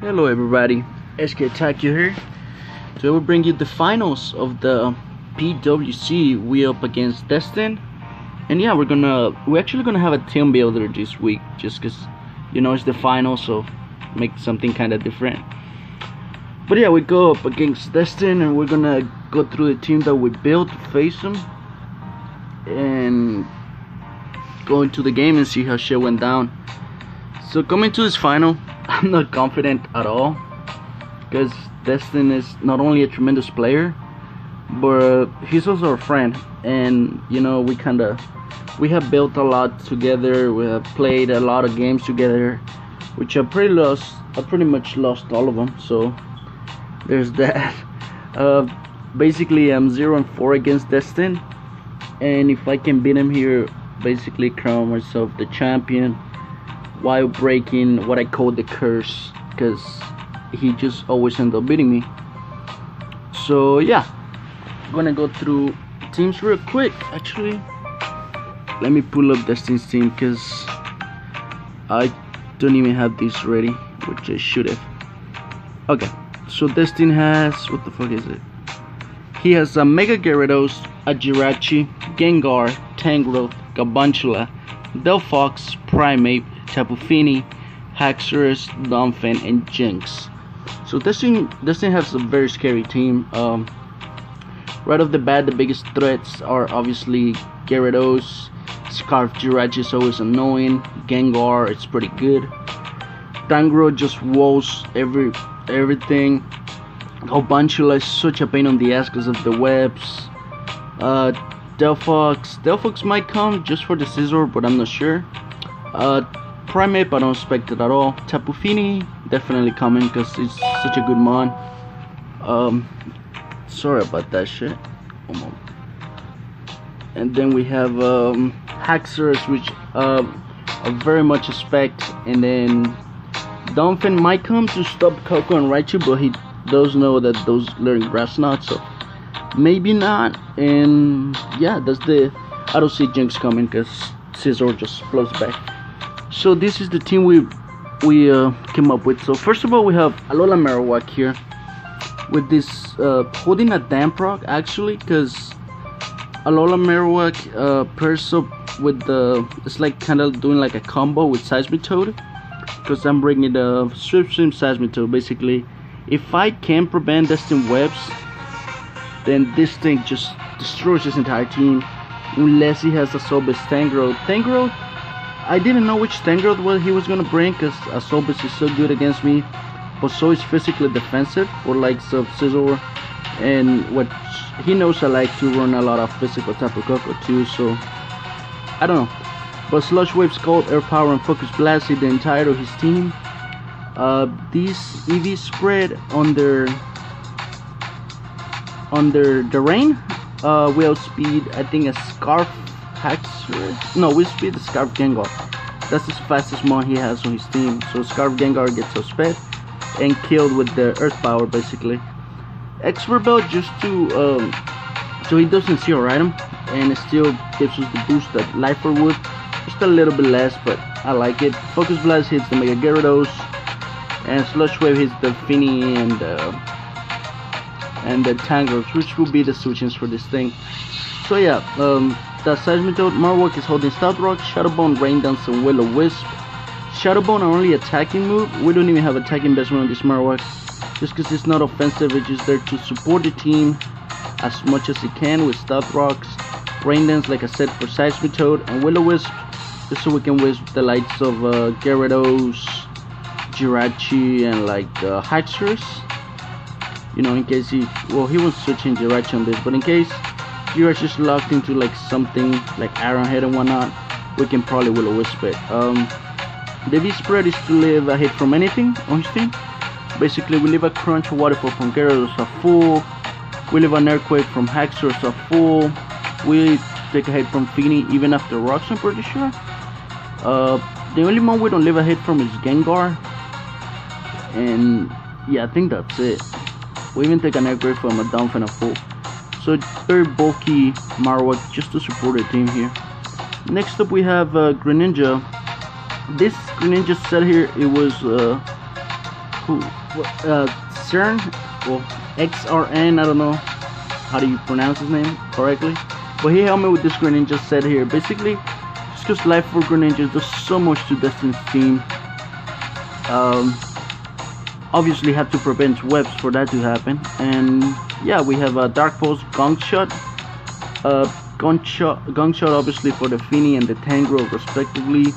Hello everybody, SK Attack you here. Today we'll bring you the finals of the PWC. We up against Destin, and yeah, we're actually gonna have a team builder this week, just cause it's the final, so make something kind of different. But yeah, we go up against Destin, and we're gonna go through the team that we built, face them, and go into the game and see how shit went down. So coming to this final, I'm not confident at all, because Destin is not only a tremendous player, but he's also a friend, and we have built a lot together. We have played a lot of games together, which I pretty much lost all of them, so there's that. Basically I'm 0-4 against Destin, and if I can beat him here, basically crown myself the champion while breaking what I call the curse, because he just always ends up beating me. So yeah, I'm gonna go through teams real quick. Actually, let me pull up Destin's team, because I don't even have this ready, which I should have. Okay, so Destin has, what the fuck is it? He has a Mega Gyarados, a Jirachi, Gengar, Tangrowth, Garchomps, Delphox, Primeape, Tapu Fini, Haxorus, Donphan, and Jinx. So Destin has a very scary team. Right off the bat, the biggest threats are obviously Gyarados. Scarf Jirachi is always annoying. Gengar, it's pretty good. Tangrowth just walls everything. Garchomps is such a pain on the ass because of the webs. Delphox might come just for the scissor, but I'm not sure. Primeape, I don't expect it at all. Tapu Fini, definitely coming because it's such a good mon. Sorry about that shit. And then we have Haxorus, which I very much expect. And then Donphan might come to stop Coco and Raichu, but he does know that those learn grass knots, so maybe not. And yeah, I don't see Jinx coming because Scizor just flows back. So this is the team we came up with. So first of all, we have Alola Marowak here with this holding a Damprock, actually, because Alola Marowak pairs up with it's like kind of doing like a combo with Seismitoad, because I'm bringing the Swift Swim Seismitoad. Basically, if I can prevent Destin webs, then this thing just destroys his entire team, unless he has a Sobis Tangrowth. I didn't know which Tangrowth he was gonna bring, because Sobis is so good against me, but so is physically defensive for likes of Scizor, and what he knows I like to run a lot of physical Tapu Koko too, so I don't know. But Sludge Wave, Scald, Air Power, and Focus Blast hit the entire of his team. These EV spread under the rain. Wheel speed, I think a Scarf Haxorus. No, Wheel speed, the Scarf Gengar. That's the fastest mon he has on his team. So Scarf Gengar gets outsped and killed with the Earth Power, basically. Expert Belt just so he doesn't see our item, and it still gives us the boost that Lifer would. Just a little bit less, but I like it. Focus Blast hits the Mega Gyarados, and Sludge Wave hits the Fini and the Tangrowth, which will be the switchings for this thing. So yeah, the Seismitoad, Marowak is holding Stout Rock, Shadow Bone, Rain Dance, and Will-O-Wisp. Shadow Bone are only attacking move. We don't even have attacking investment on this Marowak, just because it's not offensive. It's just there to support the team as much as it can with Stout Rocks. Rain Dance, like I said, for Seismitoad, and Will-O-Wisp, just so we can wisp the likes of Gyarados, Jirachi, and like Haxorus. In case he was switching Jirachi on this, but in case Jirachi is locked into like something like Ironhead and whatnot, we can probably Will-O-Wisp it. The V-Spread is to live a hit from anything on his team. Basically, we leave a Crunch or Waterfall from Gyarados a full. We leave an Earthquake from Haxorus a full. We take a hit from Fini even after rocks, I'm pretty sure. The only one we don't leave a hit from is Gengar. And yeah, I think that's it. We even take an Earthquake from a Donphan a full. So very bulky Marowak just to support the team here. Next up we have Greninja. This Greninja set here, it was CERN, well, XRN, I don't know how do you pronounce his name correctly, but he helped me with this Greninja set here. Basically, just because Life for Greninja does so much to Destin's team. Obviously have to prevent webs for that to happen. And yeah, we have a Dark Pulse, Gong Shot, Gong Shot obviously for the Fini and the Tangrowth respectively.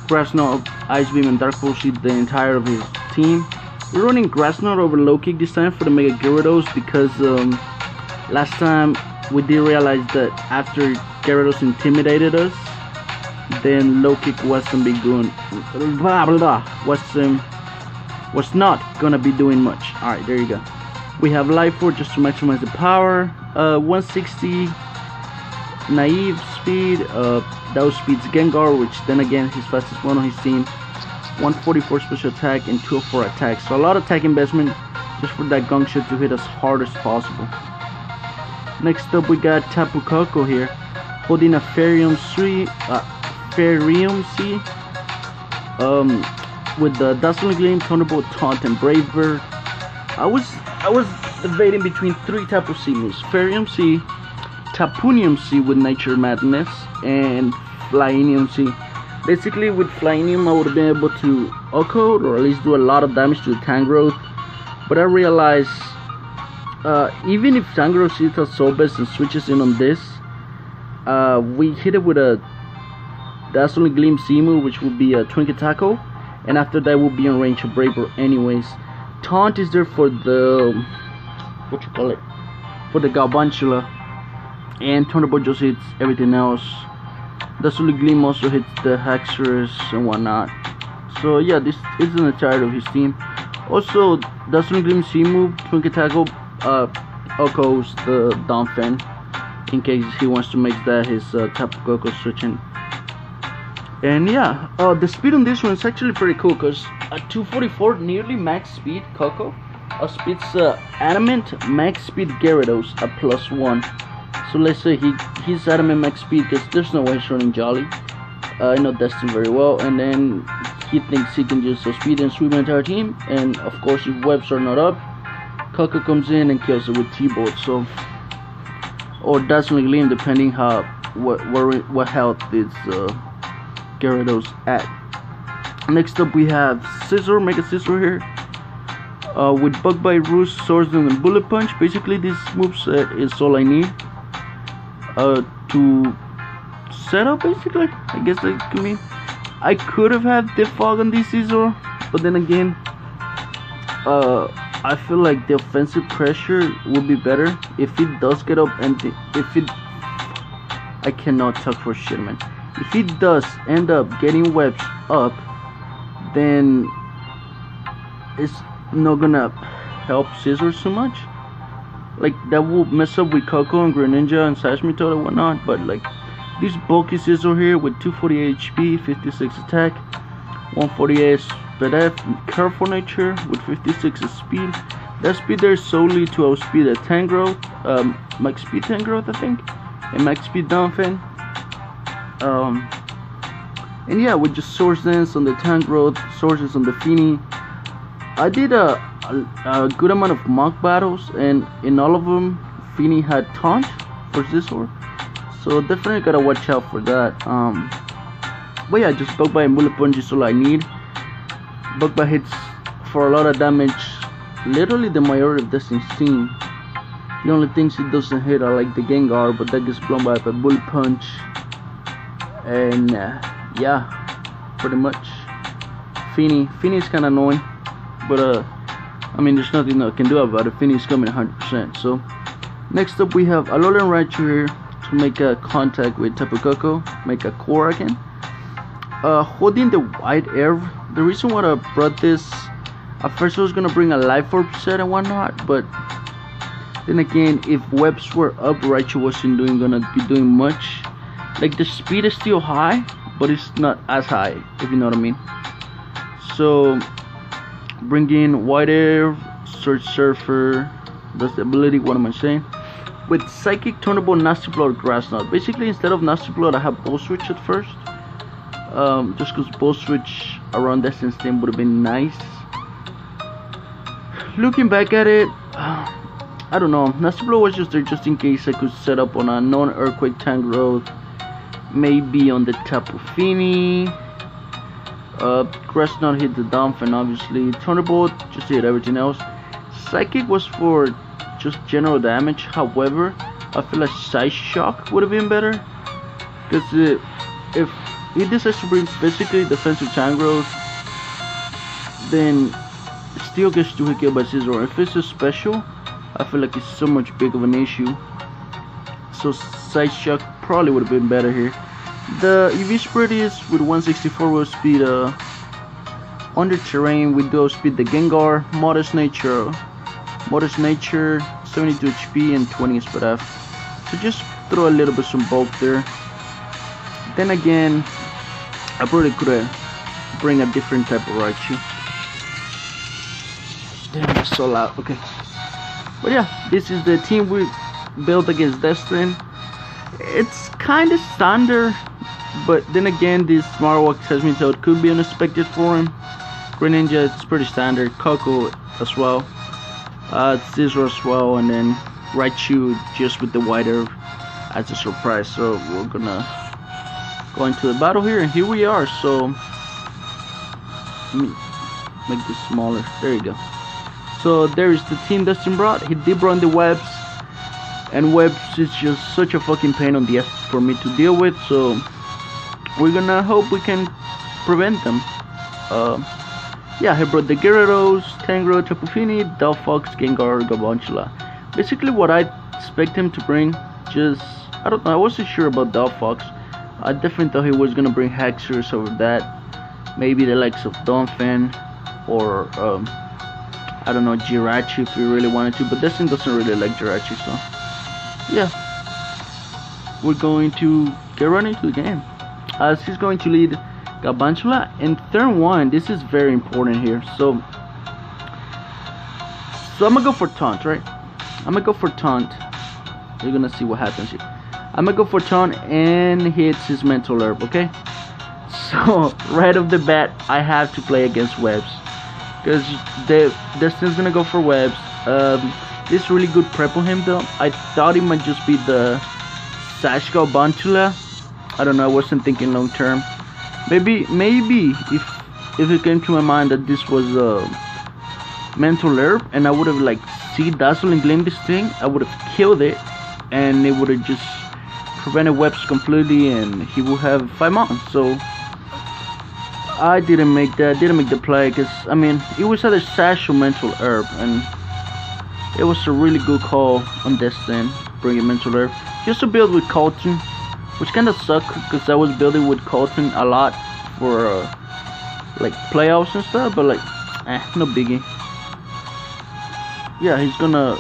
Grass Knot, Ice Beam, and Dark Pulse the entire of his team. We're running Grass Knot over Low Kick this time for the Mega Gyarados because last time we did realize that after Gyarados intimidated us, then Low Kick wasn't be good. Was not gonna be doing much. Alright, there you go. We have Life Orb just to maximize the power. 160 naive speed. That was speed's Gengar, which then again his fastest one on his team. 144 special attack and 204 attack. So a lot of attack investment just for that Gong Shot to hit as hard as possible. Next up we got Tapu Koko here, holding a Farium C. With the Dazzling Gleam, Thunderbolt, Taunt, and Brave Bird. I was debating between 3 Tapu C moves: Farium C, Tapunium C with Nature Madness, and Flyinium C. Basically, with Flyinium, I would have been able to Oko or at least do a lot of damage to the Tangrowth. But I realized, even if Tangrowth sees a Soul Best and switches in on this, we hit it with a Dazzling Gleam C move, which would be a Twinkle Tackle. And after that we'll be in range of Brave Bird anyways. Taunt is there for the for the Galvantula, and Thunderbolt just hits everything else. Dazzling Gleam also hits the Haxorus and whatnot. So yeah, this is an entirety of his team. Also, Dazzling Gleam C move, Twinkle Tackle, Okos the Donphan in case he wants to make that his Tapu Koko switching. And yeah, the speed on this one is actually pretty cool because at 244 nearly max speed Koko speeds Adamant max speed Gyarados at +1. So let's say he's Adamant max speed because there's no way he's running Jolly. I know Destin very well, and then he thinks he can just speed and sweep my entire team. And of course, if webs are not up, Koko comes in and kills it with T-Bolt. So, or Dazzling Gleam, depending how what health is Gyarados at. Next up we have Scissor, Mega Scissor here, with Bug Bite, Roost, Swordsdom, and Bullet Punch. Basically this moveset is all I need to set up, basically. I guess that could mean I could have had Defog on this Scissor, but then again I feel like the offensive pressure would be better if it does get up, and I cannot talk for shit, man. If it does end up getting webs up, then it's not gonna help Scissor so much. Like, that will mess up with Koko and Greninja and Sashmito and whatnot. But like, this bulky Scissor here with 248 HP, 56 attack, 148 speed F, Careful Nature with 56 speed. That speed there is solely to outspeed the Tangrowth, max speed Tangrowth I think, and max speed Donphan. And yeah, with just Source Dance on the Tangrowth, Sources on the Fini. I did a good amount of mock battles, and in all of them Fini had Taunt for Scissor, so definitely gotta watch out for that. But yeah, just Bug Bite and Bullet Punch is all I need. Bug Bite hits for a lot of damage, literally the majority of Destin's team. The only things it doesn't hit are like the Gengar, but that gets blown by a Bullet Punch. And yeah, pretty much Fini is kind of annoying, but I mean, there's nothing I can do about it. Fini's coming 100%. So next up we have Alolan Raichu here to make a contact with Tapu Koko, make a core again, holding the White Air. The reason why I brought this, at first I was gonna bring a Life Orb set and whatnot, but then again, if webs were up, Raichu wasn't gonna be doing much. Like, the speed is still high, but it's not as high, if you know what I mean. So bring in White Air, Surge Surfer, that's the ability, what am I saying? With Psychic, Thunderbolt, Nasty Blood, Grass Knot. Basically, instead of Nasty Blood, I have Volt Switch at first. Just because Volt Switch around Destin's team would have been nice. looking back at it, I don't know. Nasty Blow was just there just in case I could set up on a non-earthquake tank road. Maybe on the Tapu Fini. Crash not hit the Dolphin, obviously. Thunderbolt just hit everything else. Psychic was for just general damage. However, I feel like Side Shock would have been better. Because if he decides to bring physically defensive tank roads, then still gets to hit killed by Scizor. If it's a special, I feel like it's so much big of an issue. So Side Shock probably would have been better here. The EV Spirit is with 164 wheel speed under terrain with dual speed. The Gengar, Modest Nature 72 HP and 20 speed F. So just throw a little bit some bulk there. Then again, I probably could bring a different type of Raichu. Damn, that's so loud. Okay. But yeah, this is the team we built against Destin. It's kind of standard, but then again, this Marowak tells me so it could be unexpected for him. Greninja, it's pretty standard. Coco as well. Scizor as well, and then Raichu just with the White Herb as a surprise. So we're gonna go into the battle here, and here we are. So let me make this smaller. There you go. So there's the team Destin brought. He did run the webs, and webs is just such a fucking pain on the ass for me to deal with. So we're gonna hope we can prevent them. Yeah, he brought the Gyarados, Tangro, Tapu Fini, Delphox, Gengar, Garchomps. Basically what I expect him to bring, just I don't know, I wasn't sure about Delphox. I definitely thought he was gonna bring Hexers over that. Maybe the likes of Donphan or I don't know, Jirachi if we really wanted to, but Destin doesn't really like Jirachi, so yeah. We're going to get right into the game. As he's going to lead Garchomps in turn 1. This is very important here. So I'm gonna go for taunt, right? I'm gonna go for taunt. You're gonna see what happens here. I'm gonna go for taunt and hits his mental herb, okay? So right off the bat, I have to play against webs because Destin's gonna go for webs. This really good prep on him though. I thought it might just be the Sash Garchomps. I don't know, I wasn't thinking long term. Maybe if it came to my mind that this was a mental herb and I would have like see Dazzle and Gleam this thing, I would have killed it and it would have just prevented webs completely and he would have 5 months. So I didn't make the play because I mean it was either Sash or mental herb, and it was a really good call on Destin bringing mental herb. Just to build with Colton, which kind of sucked because I was building with Colton a lot for like playoffs and stuff, but like no biggie. Yeah, he's gonna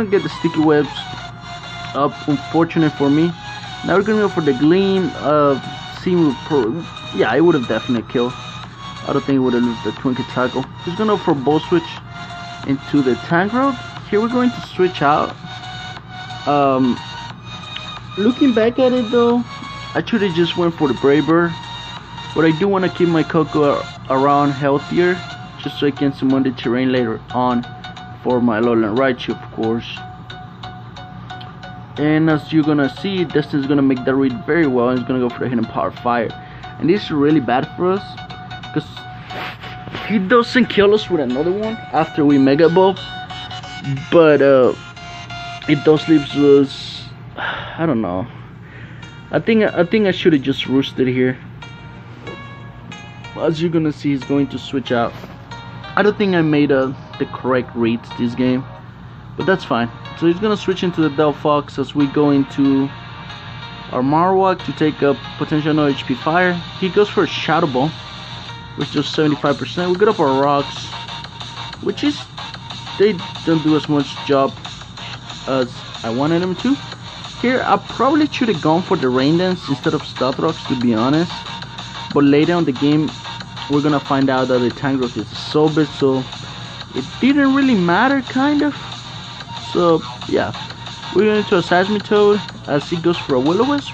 get the sticky webs up. Unfortunate for me. Now we're gonna go for the Gleam. Yeah, it would have definitely killed. I don't think it would have lose the Twinkle Tackle. He's gonna go for Ball Switch into the Tank Road. Here we're going to switch out. Looking back at it though, I should have just went for the Brave Bird, but I do want to keep my Coco around healthier, just so I can summon the terrain later on for my Alolan Raichu, of course. And as you're gonna see, Destin's gonna make that read very well, and he's gonna go for the Hidden Power Fire. And this is really bad for us, because he doesn't kill us with another one after we Mega Evolve, but it does leave us, I don't know. I think I should have just roosted here. As you're gonna see, he's going to switch out. I don't think I made the correct reads this game, but that's fine. So he's gonna switch into the Delphox as we go into our Marowak to take up potential no HP fire. He goes for a Shadow Ball, which does 75%. We get up our rocks, which is, they don't do as much job as I wanted them to. Here, I probably should have gone for the Rain Dance instead of Stealth Rocks, to be honest. But later on the game, we're gonna find out that the Tangrowth is so big, so it didn't really matter, kind of. So yeah, we're going to a Seismitoad as he goes for a Will-O-Wisp.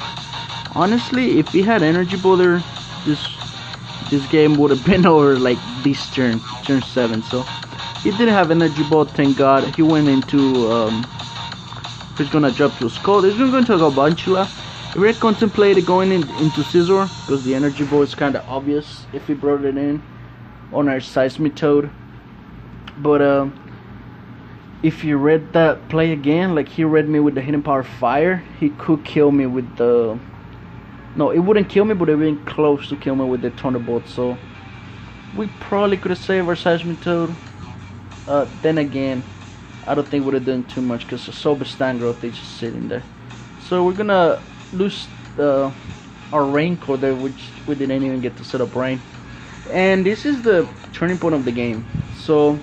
Honestly, if he had Energy Boulder, this game would have been over like this turn 7. So He didn't have energy ball, thank God. He went into he's gonna drop to a skull. He's gonna go into a Galvantula. We had contemplated going into Scizor because the energy ball is kind of obvious if we brought it in on our Seismitoad. But if you read that play again, like he read me with the Hidden Power Fire, he could kill me with the... No, it wouldn't kill me, but it would be close to kill me with the Thunderbolt. So we probably could have saved our Seismitoad. Then again, I don't think we would have done too much because the Sober Stand Growth is just sitting there. So we're gonna lose our Rain Core there, which we didn't even get to set up Rain. And this is the turning point of the game. So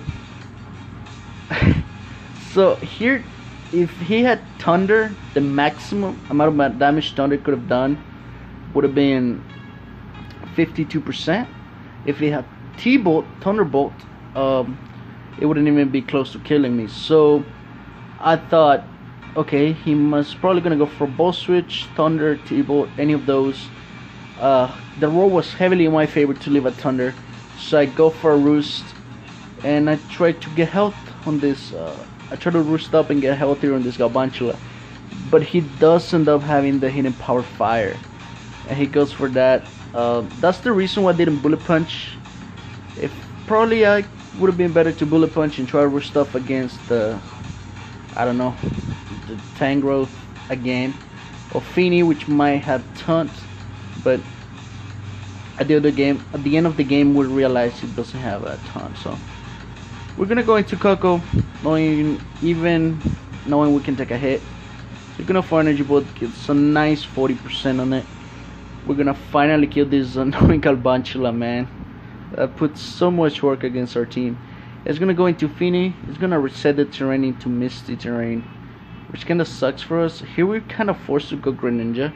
so here, if he had Thunder, the maximum amount of damage Thunder could have done would have been 52%. If he had T-Bolt, Thunderbolt, it wouldn't even be close to killing me. So I thought, okay, he must probably gonna go for Ball Switch, Thunder, T-Bolt, any of those. The roll was heavily in my favor to leave a Thunder, so I go for a Roost, and I try to get health on this. I try to Roost up and get healthier on this Galvantula, but he does end up having the Hidden Power Fire, and he goes for that. That's the reason why I didn't Bullet Punch. If probably I would have been better to Bullet Punch and try to Roost up against the, I don't know, the Tangrowth again, or Feeny, which might have taunt, but at the end of the game, we'll realize it doesn't have a taunt. So we're gonna go into Coco, knowing we can take a hit. We're gonna for Energy Bolt, get some nice 40% on it. We're gonna finally kill this annoying Galvantula, man. That puts so much work against our team. It's gonna go into Feeny. It's gonna reset the terrain into Misty terrain, which kinda sucks for us. Here we're kinda forced to go Greninja,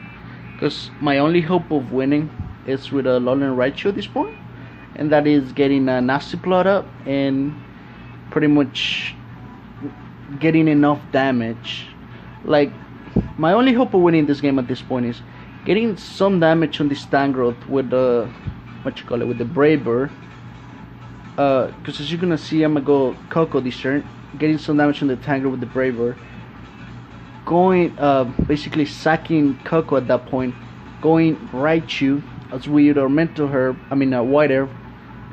because my only hope of winning is with a Alolan Raichu at this point, and that is getting a Nasty Plot up and pretty much getting enough damage. Like, my only hope of winning this game at this point is getting some damage on this Tangrowth with the with the Braver. Because as you're gonna see, I'm gonna go Coco this turn, getting some damage on the Tangrowth with the Braver, going basically sacking Coco at that point, going Raichu as we either Mental Herb, White Herb,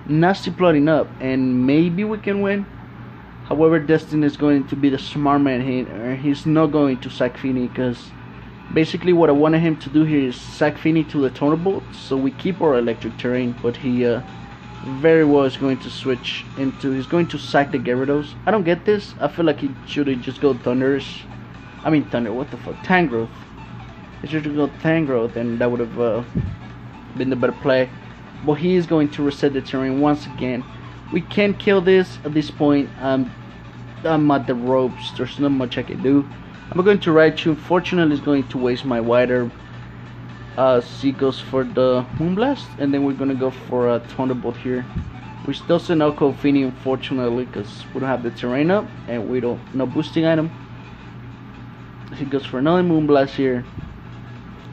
Nasty Plotting up, and maybe we can win. However, Destin is going to be the smart man here. He's not going to sack Feeny, because basically what I wanted him to do here is sack Feeny to the Thunderbolt, so we keep our electric terrain, but he very well is going to switch into, he's going to sack the Gyarados. I don't get this. I feel like he should have just go Thunder, what the fuck, Tangrowth. He should have go Tangrowth, and that would have been the better play. But he is going to reset the terrain once again. We can't kill this at this point. I'm at the ropes. There's not much I can do. I'm going to Raichu. Unfortunately, it's going to waste my White Herb. He goes for the Moonblast, and then we're gonna go for a Thunderbolt here. We still send out Feeny, unfortunately, because we don't have the terrain up, and we don't no boosting item. He goes for another Moonblast here,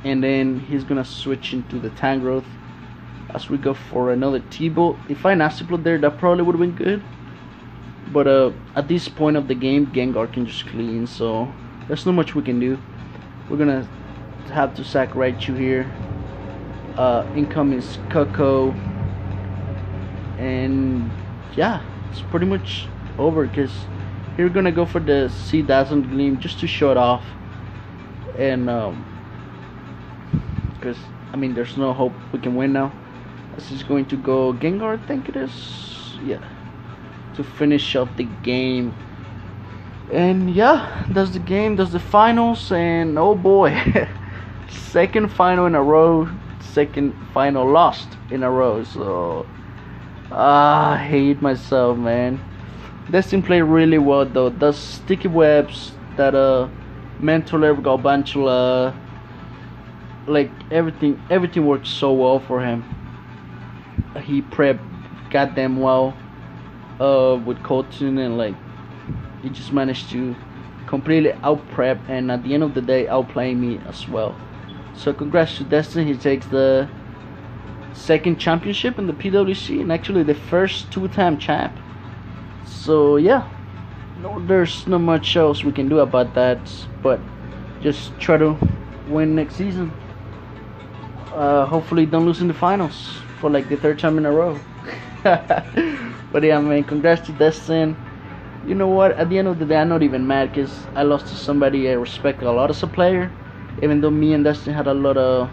and then he's gonna switch into the Tangrowth as we go for another T-Bolt. If I Nasty Plot there, that probably would have been good, but at this point of the game, Gengar can just clean, so there's not much we can do. We're gonna have to sack Raichu here. Income is Coco, and yeah, it's pretty much over, because here we're gonna go for the Sea Dazzling Gleam just to show it off, and because there's no hope we can win now. This is going to go Gengar, I think it is, yeah, to finish up the game. And yeah, that's the game, that's the finals, and oh boy, second final in a row, second final lost in a row, so I hate myself, man. Destin played really well though. The sticky webs, that Mental Herb, Galvantula, like everything worked so well for him. He prepped goddamn well with Colton, and like he just managed to completely out prep, and at the end of the day outplay me as well. So congrats to Destin. He takes the second championship in the PWC, and actually the first two-time champ. So yeah, no, there's not much else we can do about that, but just try to win next season. Hopefully don't lose in the finals for like the third time in a row. But yeah, man, congrats to Destin. You know what, at the end of the day, I'm not even mad because I lost to somebody I respect a lot as a player, even though me and Destin had a lot of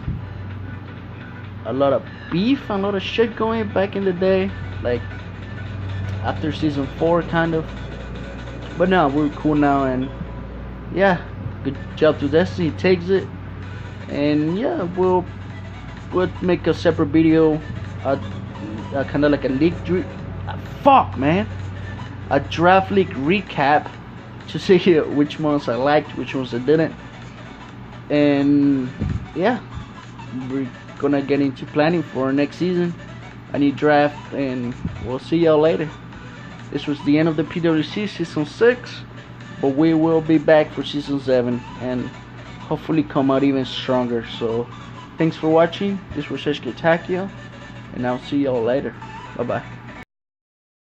beef and a lot of shit going back in the day, like after season 4 kind of. But now we're cool now, and yeah, good job to Destin. He takes it, and yeah, we'll make a separate video, kind of like a league a draft league recap to see which ones I liked, which ones I didn't, and yeah, we're gonna get into planning for next season, a new draft, and we'll see y'all later. This was the end of the PWC season 6, but we will be back for season 7 and hopefully come out even stronger. So thanks for watching. This was Takio, and I'll see y'all later. Bye bye.